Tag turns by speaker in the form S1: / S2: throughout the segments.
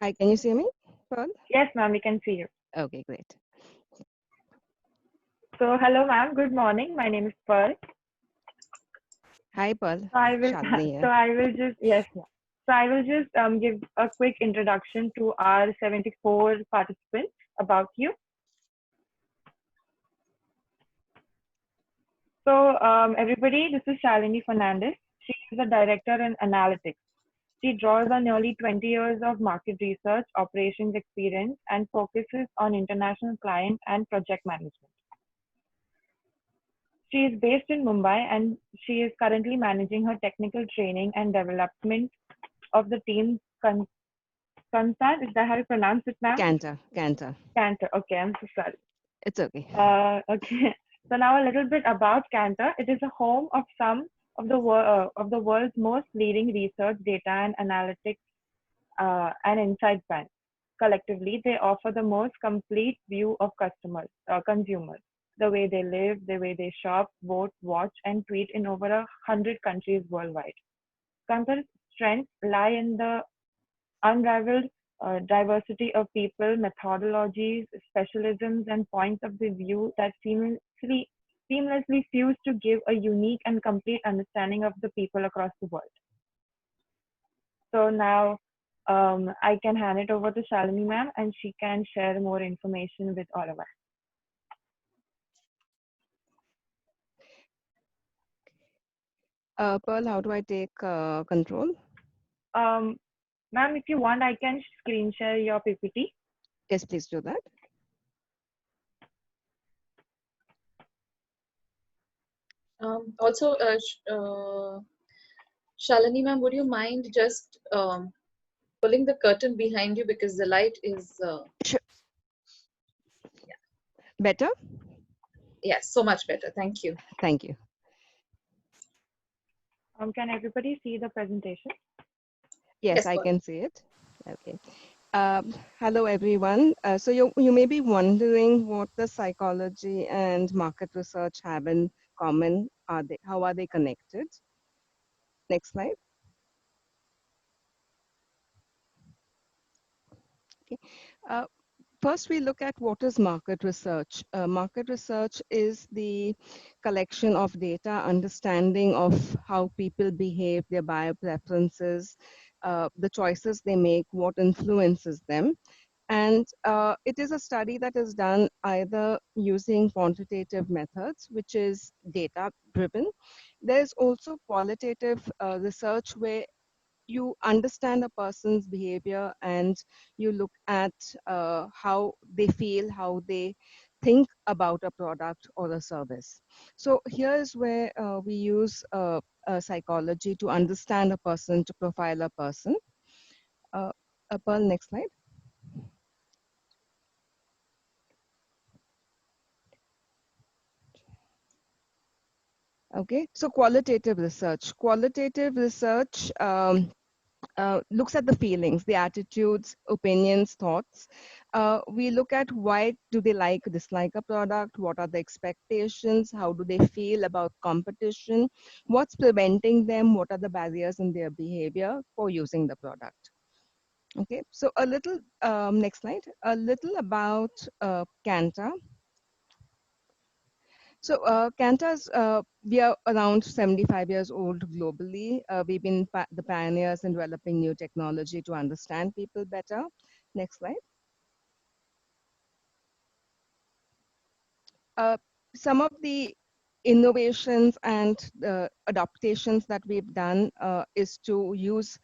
S1: Hi, can you see me, Pearl?
S2: Yes, ma'am, we can see you.
S1: Okay, great.
S2: So, hello, ma'am. Good morning. My name is Pearl.
S1: Hi, Pearl.
S2: So I will,
S1: Shalini
S2: so
S1: here.
S2: I will just, yes, ma'am. So I will just give a quick introduction to our 74 participants about you. So, everybody, this is Shalini Fernandez. She is a director in analytics. She draws on nearly 20 years of market research, operations experience, and focuses on international client and project management. She is based in Mumbai and she is currently managing her technical training and development of the team Kansan. Is that how you pronounce it, ma'am?
S1: Cantor.
S2: Cantor. Okay, I'm so sorry.
S1: It's okay.
S2: Okay. So now a little bit about Cantor. It is a home of some of the world's most leading research, data, and analytics and insight brands. Collectively, they offer the most complete view of consumers, the way they live, the way they shop, vote, watch, and tweet in over 100 countries worldwide. Kantar's strengths lie in the unrivaled diversity of people, methodologies, specialisms, and points of the view that seamlessly fuse to give a unique and complete understanding of the people across the world. So now I can hand it over to Shalini ma'am and she can share more information with all of us.
S1: Pearl, how do I take control?
S2: Um, Ma'am, if you want, I can screen share your PPT.
S1: Yes, please do that.
S3: Also, Shalini ma'am, would you mind just pulling the curtain behind you because the light is,
S1: Sure. Better?
S3: yes, so much better. Thank you.
S1: Thank you.
S2: Can everybody see the presentation?
S1: Yes,
S3: Yes,
S1: I
S3: Pearl.
S1: can see it. Okay. Hello, everyone. So you may be wondering what the psychology and market research have in common. How are they connected? Next slide. Okay. Uh, First, we look at what is market research. Market research is the collection of data, understanding of how people behave, their buyer preferences, the choices they make, what influences them. And it is a study that is done either using quantitative methods, which is data driven. There's also qualitative research where you understand a person's behavior and you look at how they feel, how they think about a product or a service. So here is where we use psychology to understand a person, to profile a person. Pearl, next slide. Okay, so qualitative research. Qualitative research looks at the feelings, the attitudes, opinions, thoughts. We look at why do they like, dislike a product, what are the expectations, how do they feel about competition, what's preventing them, what are the barriers in their behavior for using the product. Okay, so a little, next slide, a little about Kantar. So Kantar's, we are around 75 years old globally. We've been the pioneers in developing new technology to understand people better. Next slide. Uh, some of the innovations and adaptations that we've done is to use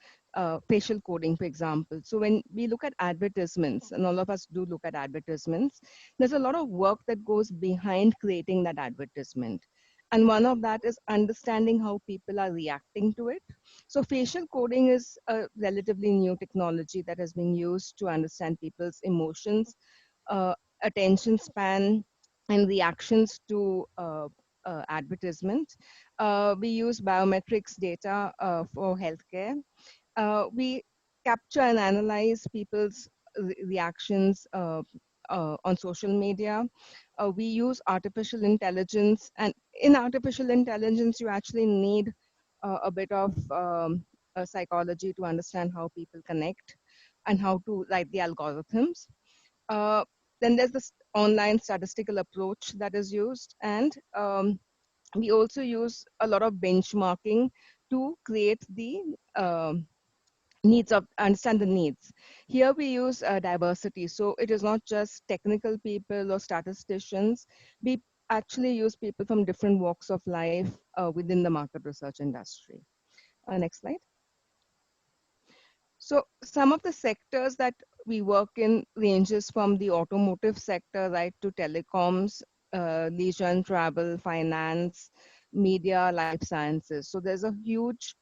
S1: facial coding, for example. So when we look at advertisements, and all of us do look at advertisements, there's a lot of work that goes behind creating that advertisement. And one of that is understanding how people are reacting to it. So facial coding is a relatively new technology that has been used to understand people's emotions, attention span, and reactions to advertisement. We use biometrics data for healthcare. We capture and analyze people's reactions on social media. We use artificial intelligence, and in artificial intelligence, you actually need a bit of psychology to understand how people connect. and how to write the algorithms. Uh, then there's this online statistical approach that is used, and we also use a lot of benchmarking to create the needs of understand the needs. Here we use diversity, so it is not just technical people or statisticians. We actually use people from different walks of life within the market research industry. Next slide. So some of the sectors that we work in ranges from the automotive sector right to telecoms, leisure and travel, finance, media, life sciences. So there's a huge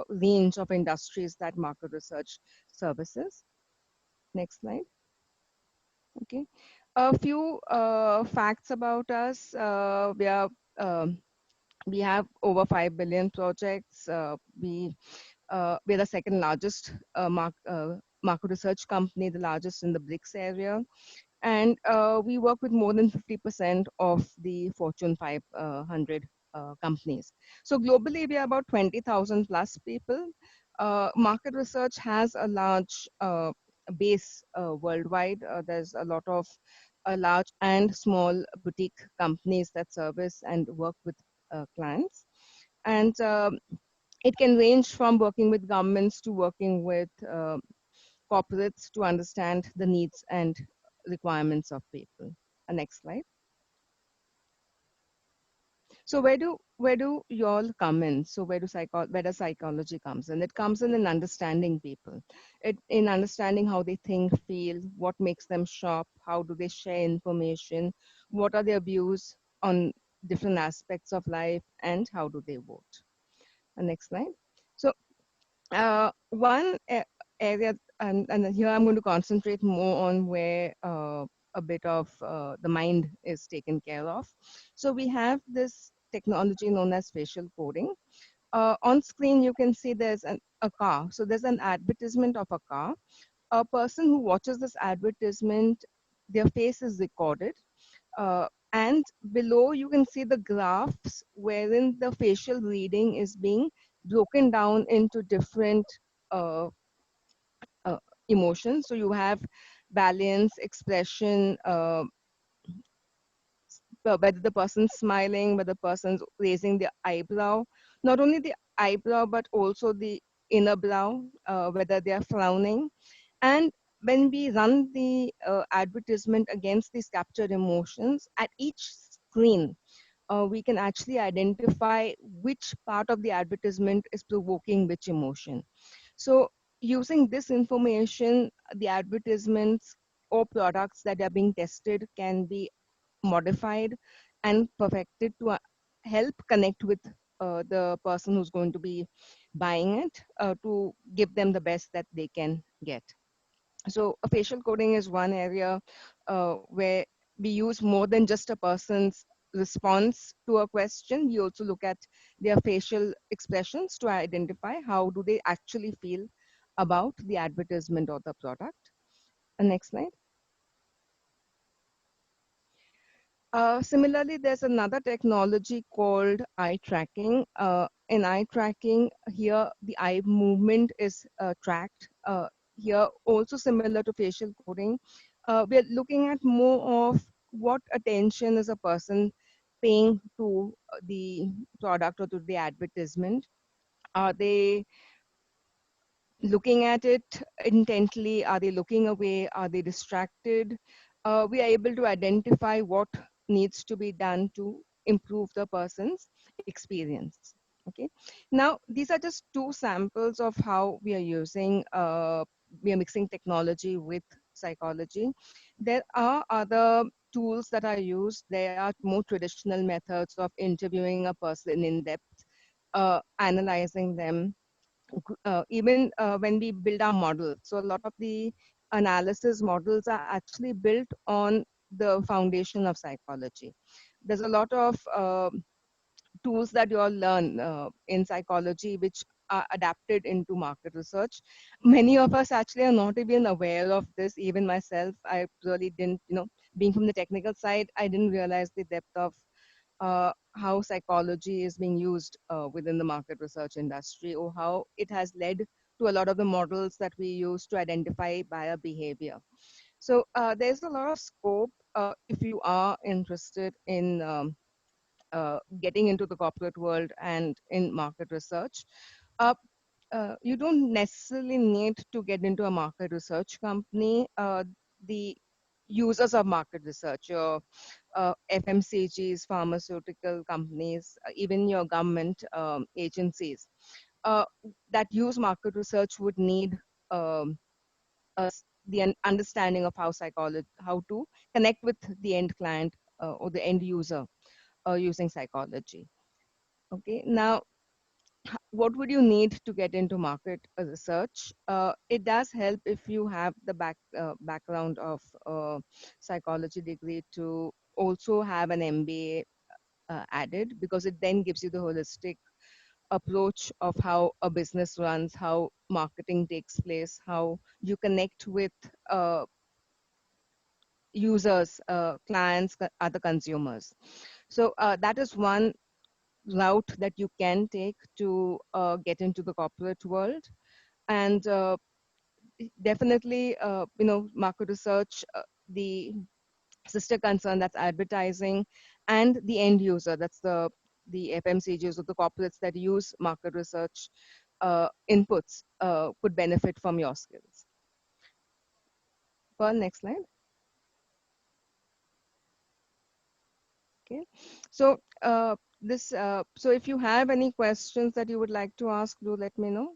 S1: range of industries that market research services. Next slide. Okay. A few facts about us. Um, we have over 5 billion projects. We're the second largest market research company, the largest in the BRICS area. And we work with more than 50% of the Fortune 500 companies. So globally, we are about 20,000 plus people. Market research has a large base worldwide. There's a lot of large and small boutique companies that service and work with clients. And it can range from working with governments to working with corporates to understand the needs and requirements of people. Next slide. So where do you all come in? So where does psychology comes in? It comes in understanding people, in understanding how they think, feel, what makes them shop, how do they share information, what are their views on different aspects of life, and how do they vote. Next slide. So one area, and here I'm going to concentrate more on where a bit of the mind is taken care of. So we have this technology known as facial coding. On screen, you can see there's a car. So there's an advertisement of a car. A person who watches this advertisement, their face is recorded. And below, you can see the graphs wherein the facial reading is being broken down into different uh, uh, emotions. So you have balance, expression, whether the person's smiling, whether the person's raising the eyebrow, not only the eyebrow, but also the inner brow, whether they are frowning. And when we run the advertisement against these captured emotions, at each screen, we can actually identify which part of the advertisement is provoking which emotion. So using this information, the advertisements or products that are being tested can be modified and perfected to help connect with the person who's going to be buying it to give them the best that they can get. So facial coding is one area where we use more than just a person's response to a question. We also look at their facial expressions to identify how do they actually feel about the advertisement or the product. Next slide. Similarly, there's another technology called eye tracking. In eye tracking, here the eye movement is tracked. Here, also similar to facial coding, we're looking at more of what attention is a person paying to the product or to the advertisement. Are they looking at it intently? Are they looking away? Are they distracted? We are able to identify what needs to be done to improve the person's experience. Okay. Now, these are just two samples of how we are mixing technology with psychology. There are other tools that are used. There are more traditional methods of interviewing a person in depth, analyzing them, even when we build our models. So a lot of the analysis models are actually built on the foundation of psychology. There's a lot of tools that you all learn in psychology which are adapted into market research. Many of us actually are not even aware of this. Even myself, I really didn't, being from the technical side, I didn't realize the depth of how psychology is being used within the market research industry, or how it has led to a lot of the models that we use to identify buyer behavior. So there's a lot of scope if you are interested in getting into the corporate world and in market research. Uh, you don't necessarily need to get into a market research company. The users of market research, your FMCGs, pharmaceutical companies, even your government agencies uh, that use market research would need um, the understanding of how psychology, how to connect with the end client or the end user using psychology. Okay, now what would you need to get into market research? It does help if you have the background of psychology degree to also have an MBA added, because it then gives you the holistic approach of how a business runs, how marketing takes place, how you connect with uh, users, clients, other consumers. So that is one route that you can take to get into the corporate world. And definitely, market research, the sister concern, that's advertising, and the end user, that's the FMCGs or the corporates that use market research inputs could benefit from your skills. Well, next slide. Okay, so so if you have any questions that you would like to ask, do let me know.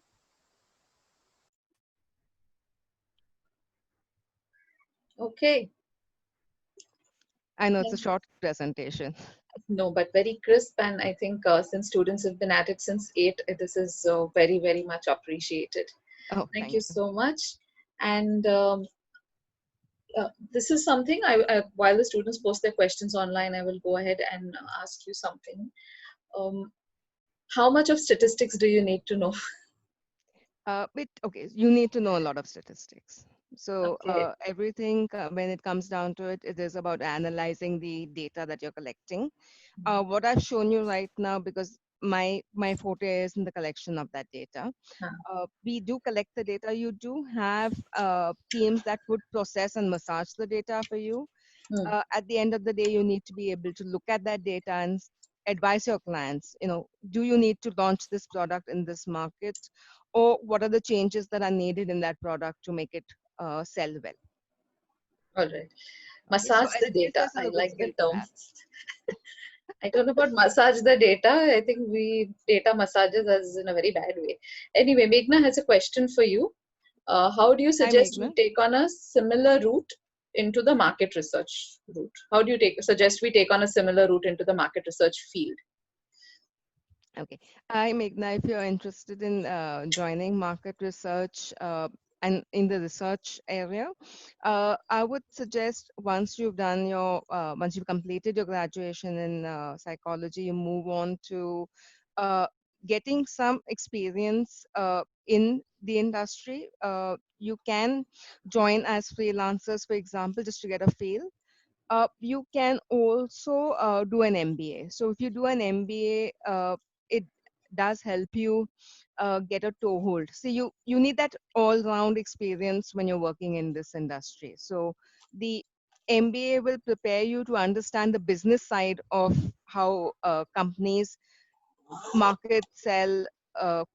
S3: Okay.
S1: I know it's a short presentation.
S3: No, but very crisp, and I think since students have been at it since 8, this is very, very much appreciated.
S1: Oh,
S3: Thank
S1: thank
S3: you
S1: you.
S3: so much. And this is something while the students post their questions online, I will go ahead and ask you something. How much of statistics do you need to know?
S1: But okay, you need to know a lot of statistics. So
S3: Okay.
S1: everything, when it comes down to it, it is about analyzing the data that you're collecting. What I've shown you right now, because my forte is in the collection of that data.
S3: Huh.
S1: We do collect the data. You do have teams that would process and massage the data for you.
S3: Hmm.
S1: At the end of the day, you need to be able to look at that data and advise your clients, do you need to launch this product in this market, or what are the changes that are needed in that product to make it sell well.
S3: All right.
S1: Okay, so
S3: Massage the
S1: it gives
S3: data.
S1: us a
S3: I
S1: good
S3: like
S1: skill
S3: the
S1: for
S3: term.
S1: that.
S3: I don't know about massage the data. I think we data massages us in a very bad way. Anyway, Meghna has a question for you. How do you
S1: Hi,
S3: suggest we
S1: Meghna.
S3: take on a similar route into the market research route? How do you suggest we take on a similar route into the market research field?
S1: Okay. Hi, Meghna. If you're interested in joining market research and in the research area, I would suggest once you've completed your graduation in psychology, you move on to uh, getting some experience in the industry. You can join as freelancers, for example, just to get a feel. You can also do an MBA. So if you do an MBA, it does help you get a toehold. See, you need that all-round experience when you're working in this industry. So the MBA will prepare you to understand the business side of how companies market, sell,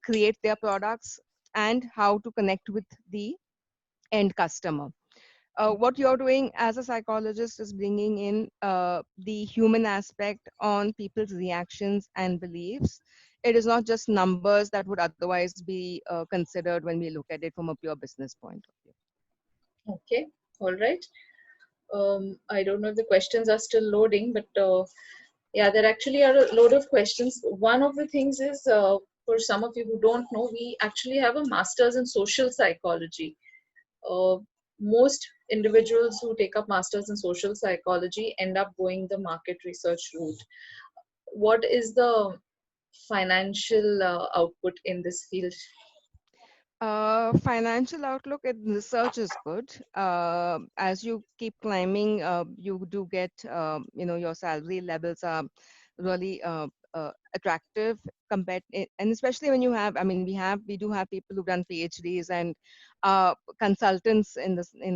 S1: create their products, and how to connect with the end customer. What you're doing as a psychologist is bringing in the human aspect on people's reactions and beliefs. It is not just numbers that would otherwise be considered when we look at it from a pure business point of view.
S3: Okay, all right. I don't know if the questions are still loading, but yeah, there actually are a load of questions. One of the things is, for some of you who don't know, we actually have a master's in social psychology. Uh, Most individuals who take up masters in social psychology end up going the market research route. What is the financial output in this field?
S1: Financial outlook in research is good. As you keep climbing, you do get, your salary levels are really attractive compared, and especially when you have, I mean, we do have people who've done PhDs and consultants in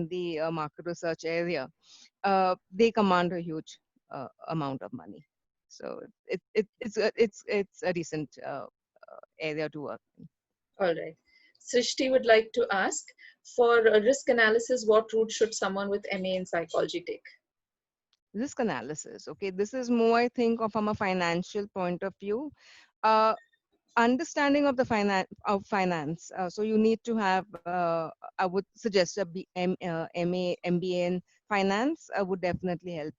S1: the market research area. They command a huge amount of money. So it's a decent area to work in.
S3: All right. Srishti would like to ask, for risk analysis, what route should someone with MA in psychology take?
S1: Risk analysis. Okay, this is more, I think, from a financial point of view. Uh, Understanding of the finance. So you need to have. I would suggest MA, MBA in finance. Would definitely help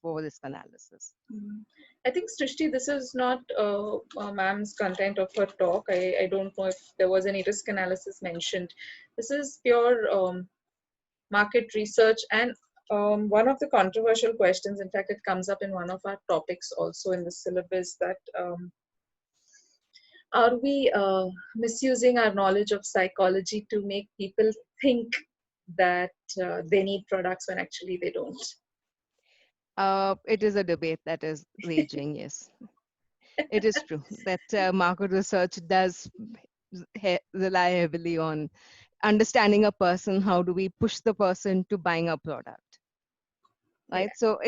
S1: for risk analysis.
S3: I think, Srishti, this is not ma'am's content of her talk. I don't know if there was any risk analysis mentioned. This is pure market research, and one of the controversial questions, in fact, it comes up in one of our topics also in the syllabus, that are we misusing our knowledge of psychology to make people think that they need products when actually they don't?
S1: It is a debate that is raging. Yes, it is true that market research does rely heavily on understanding a person. How do we push the person to buying a product?
S3: Yeah.
S1: Right. So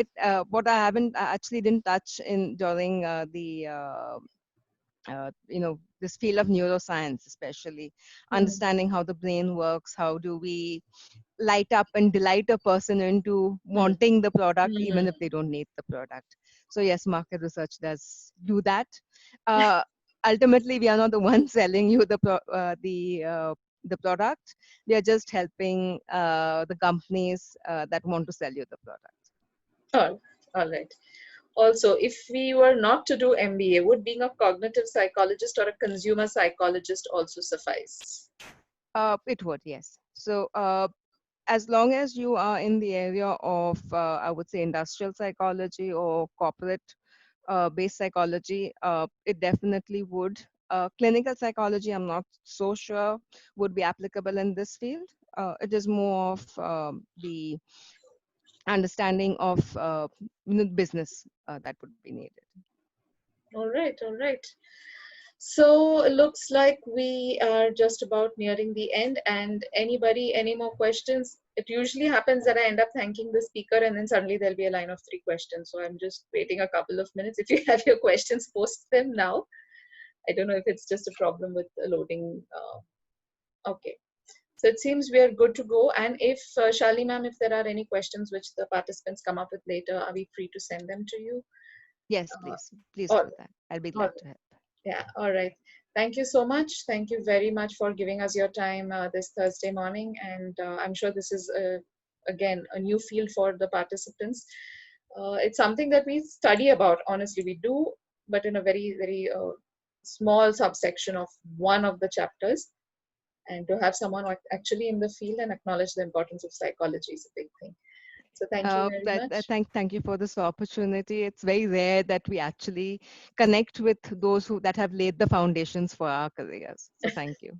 S1: what I actually didn't touch in during the this field of neuroscience, especially understanding how the brain works. How do we light up and delight a person into wanting the product even if they don't need the product? So yes, market research does do that. uh, Ultimately we are not the ones selling you the product. We are just helping the companies that want to sell you the product.
S3: All right. Also, if we were not to do MBA, would being a cognitive psychologist or a consumer psychologist also suffice?
S1: It would, yes. So as long as you are in the area of, I would say, industrial psychology or corporate based psychology, it definitely would. Clinical psychology, I'm not so sure would be applicable in this field. It is more of the understanding of business that would be needed.
S3: All right, all right. So it looks like we are just about nearing the end. And anybody, any more questions? It usually happens that I end up thanking the speaker and then suddenly there'll be a line of 3 questions. So I'm just waiting a couple of minutes. If you have your questions, post them now. I don't know if it's just a problem with the loading. Okay. So it seems we are good to go. And if, Shali ma'am, if there are any questions which the participants come up with later, are we free to send them to you?
S1: Yes,
S3: Uh,
S1: please
S3: or,
S1: do that. I'll be
S3: or
S1: glad to help.
S3: Yeah, all right. Thank you so much. Thank you very much for giving us your time this Thursday morning. And I'm sure this is, again, a new field for the participants. It's something that we study about, honestly. We do, but in a very, very small subsection of one of the chapters. And to have someone actually in the field and acknowledge the importance of psychology is a big thing. So thank you very much.
S1: Thank you for this opportunity. It's very rare that we actually connect with those that have laid the foundations for our careers. So thank you.